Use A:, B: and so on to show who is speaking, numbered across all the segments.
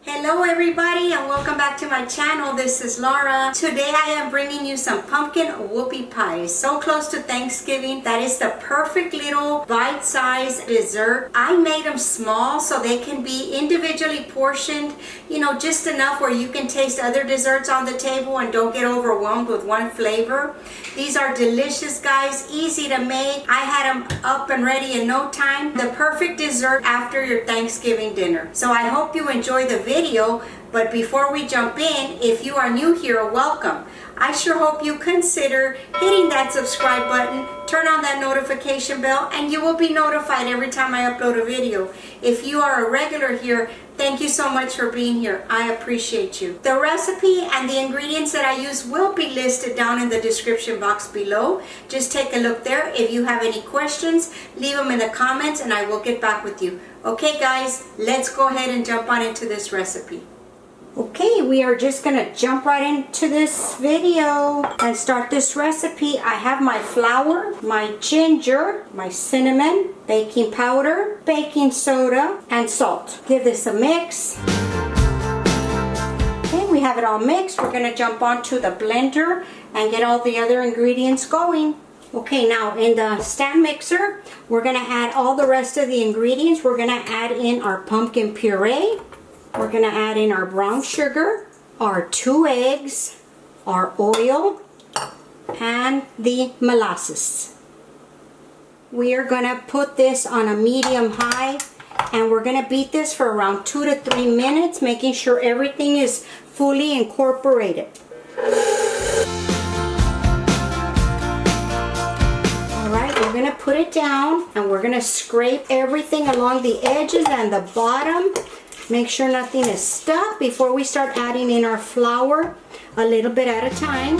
A: Hello everybody and welcome back to my channel. This is Laura. Today I am bringing you some pumpkin whoopie pies. So close to Thanksgiving. That is the perfect little bite-sized dessert. I made them small so they can be individually portioned, you know, just enough where you can taste other desserts on the table and don't get overwhelmed with one flavor. These are delicious, guys, easy to make. I had them up and ready in no time. The perfect dessert after your Thanksgiving dinner. So I hope you enjoy the video, but before we jump in, if you are new here, welcome. I sure hope you consider hitting that subscribe button, turn on that notification bell, and you will be notified every time I upload a video. If you are a regular here, thank you so much for being here. I appreciate you. The recipe and the ingredients that I use will be listed down in the description box below. Just take a look there. If you have any questions, leave them in the comments and I will get back with you. Okay guys, let's go ahead and jump on into this recipe. Okay, we are just gonna jump right into this video and start this recipe. I have my flour, my ginger, my cinnamon, baking powder, baking soda, and salt. Give this a mix. Okay, we have it all mixed. We're gonna jump onto the blender and get all the other ingredients going. Okay, now in the stand mixer, we're gonna add all the rest of the ingredients. We're gonna add in our pumpkin puree. We're gonna add in our brown sugar, our 2 eggs, our oil, and the molasses. We are gonna put this on a medium high and we're gonna beat this for around 2 to 3 minutes, making sure everything is fully incorporated. Alright, we're gonna put it down and we're gonna scrape everything along the edges and the bottom. Make sure nothing is stuck before we start adding in our flour, a little bit at a time.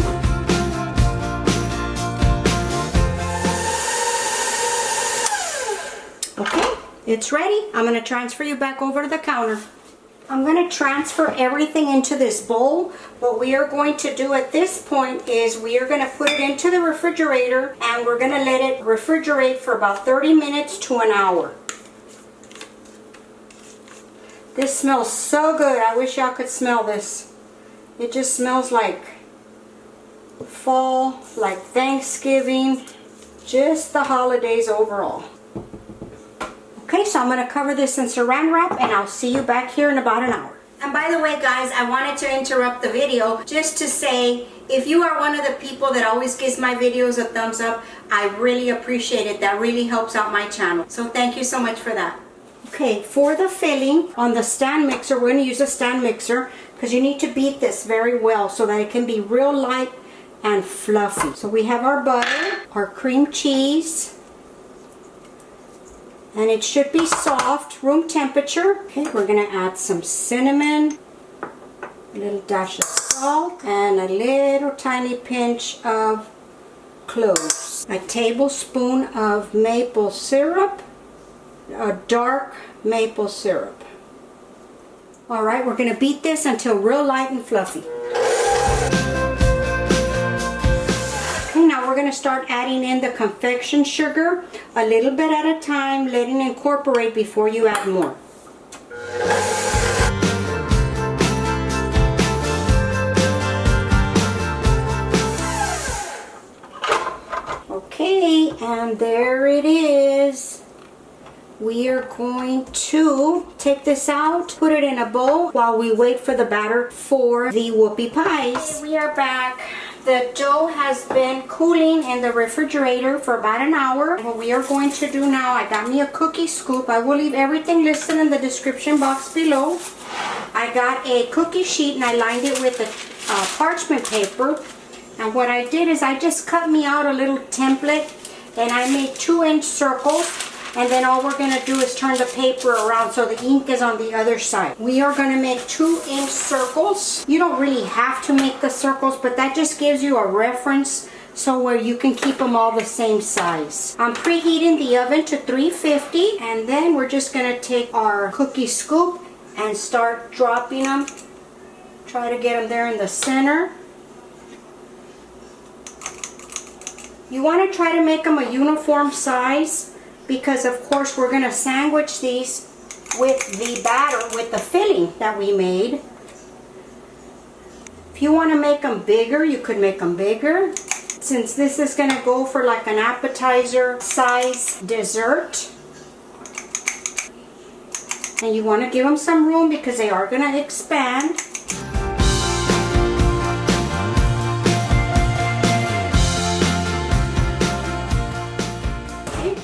A: Okay, it's ready. I'm going to transfer you back over to the counter. I'm going to transfer everything into this bowl. What we are going to do at this point is we are going to put it into the refrigerator and we're going to let it refrigerate for about 30 minutes to an hour. This smells so good. I wish y'all could smell this. It just smells like fall, like Thanksgiving, just the holidays overall. Okay, so I'm going to cover this in saran wrap and I'll see you back here in about an hour. And by the way, guys, I wanted to interrupt the video just to say, if you are one of the people that always gives my videos a thumbs up, I really appreciate it. That really helps out my channel. So thank you so much for that. Okay, for the filling on the stand mixer, we're going to use a stand mixer because you need to beat this very well so that it can be real light and fluffy. So we have our butter, our cream cheese, and it should be soft, room temperature. Okay, we're going to add some cinnamon, a little dash of salt, and a little tiny pinch of cloves. A tablespoon of maple syrup. A dark maple syrup. Alright, we're going to beat this until real light and fluffy. Okay, now we're going to start adding in the confection sugar a little bit at a time, letting it incorporate before you add more. Okay, and there it is. We are going to take this out, put it in a bowl while we wait for the batter for the whoopie pies. Okay, we are back. The dough has been cooling in the refrigerator for about an hour. What we are going to do now, I got me a cookie scoop. I will leave everything listed in the description box below. I got a cookie sheet and I lined it with a parchment paper. And what I did is I just cut me out a little template and I made 2-inch circles. And then all we're going to do is turn the paper around so the ink is on the other side. We are going to make 2-inch circles. You don't really have to make the circles, but that just gives you a reference so where you can keep them all the same size. I'm preheating the oven to 350 and then we're just going to take our cookie scoop and start dropping them. Try to get them there in the center. You want to try to make them a uniform size, because of course we're going to sandwich these with the batter, with the filling that we made. If you want to make them bigger, you could make them bigger. Since this is going to go for like an appetizer size dessert, and you want to give them some room because they are going to expand.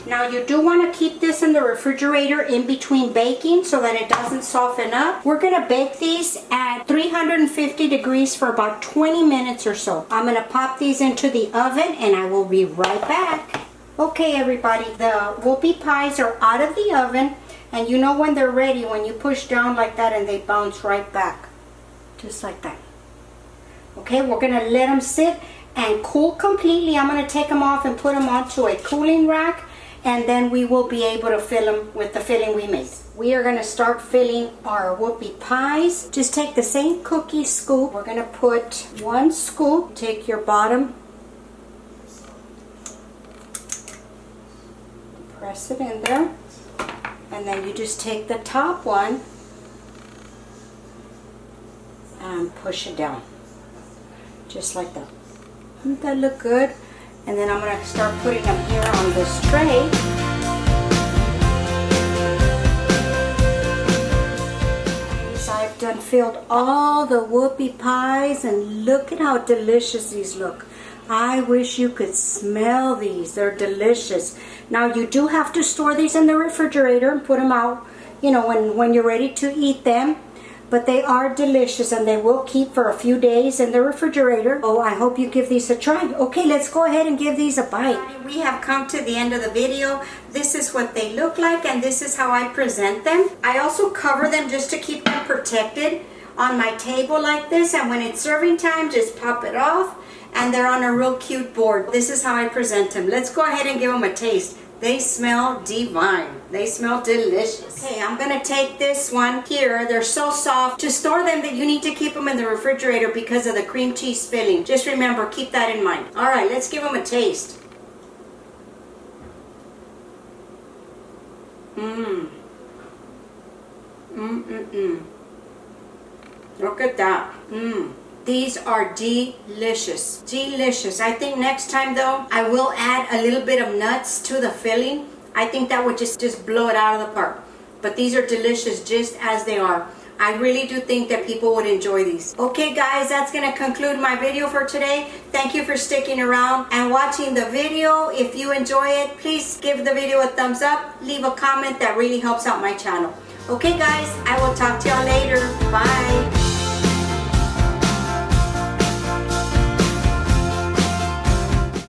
A: Now you do want to keep this in the refrigerator in between baking so that it doesn't soften up. We're going to bake these at 350 degrees for about 20 minutes or so. I'm going to pop these into the oven and I will be right back. Okay everybody, the whoopie pies are out of the oven, and you know when they're ready when you push down like that and they bounce right back. Just like that. Okay, we're going to let them sit and cool completely. I'm going to take them off and put them onto a cooling rack, and then we will be able to fill them with the filling we made. We are going to start filling our whoopie pies. Just take the same cookie scoop. We're going to put 1 scoop. Take your bottom, press it in there, and then you just take the top one and push it down. Just like that. Doesn't that look good? And then I'm going to start putting them here on this tray. So I've done filled all the whoopie pies, and look at how delicious these look. I wish you could smell these. They're delicious. Now you do have to store these in the refrigerator and put them out, you know, when you're ready to eat them. But they are delicious and they will keep for a few days in the refrigerator. Oh, I hope you give these a try. Okay, let's go ahead and give these a bite. We have come to the end of the video. This is what they look like and this is how I present them. I also cover them just to keep them protected on my table like this, and when it's serving time, just pop it off and they're on a real cute board. This is how I present them. Let's go ahead and give them a taste. They smell divine. They smell delicious. Okay, I'm gonna take this one here. They're so soft. To store them, that you need to keep them in the refrigerator because of the cream cheese filling. Just remember, keep that in mind. All right, let's give them a taste. Look at that. These are delicious. Delicious. I think next time though, I will add a little bit of nuts to the filling. I think that would just blow it out of the park. But these are delicious just as they are. I really do think that people would enjoy these. Okay guys, that's going to conclude my video for today. Thank you for sticking around and watching the video. If you enjoy it, please give the video a thumbs up. Leave a comment. That really helps out my channel. Okay guys, I will talk to y'all later. Bye.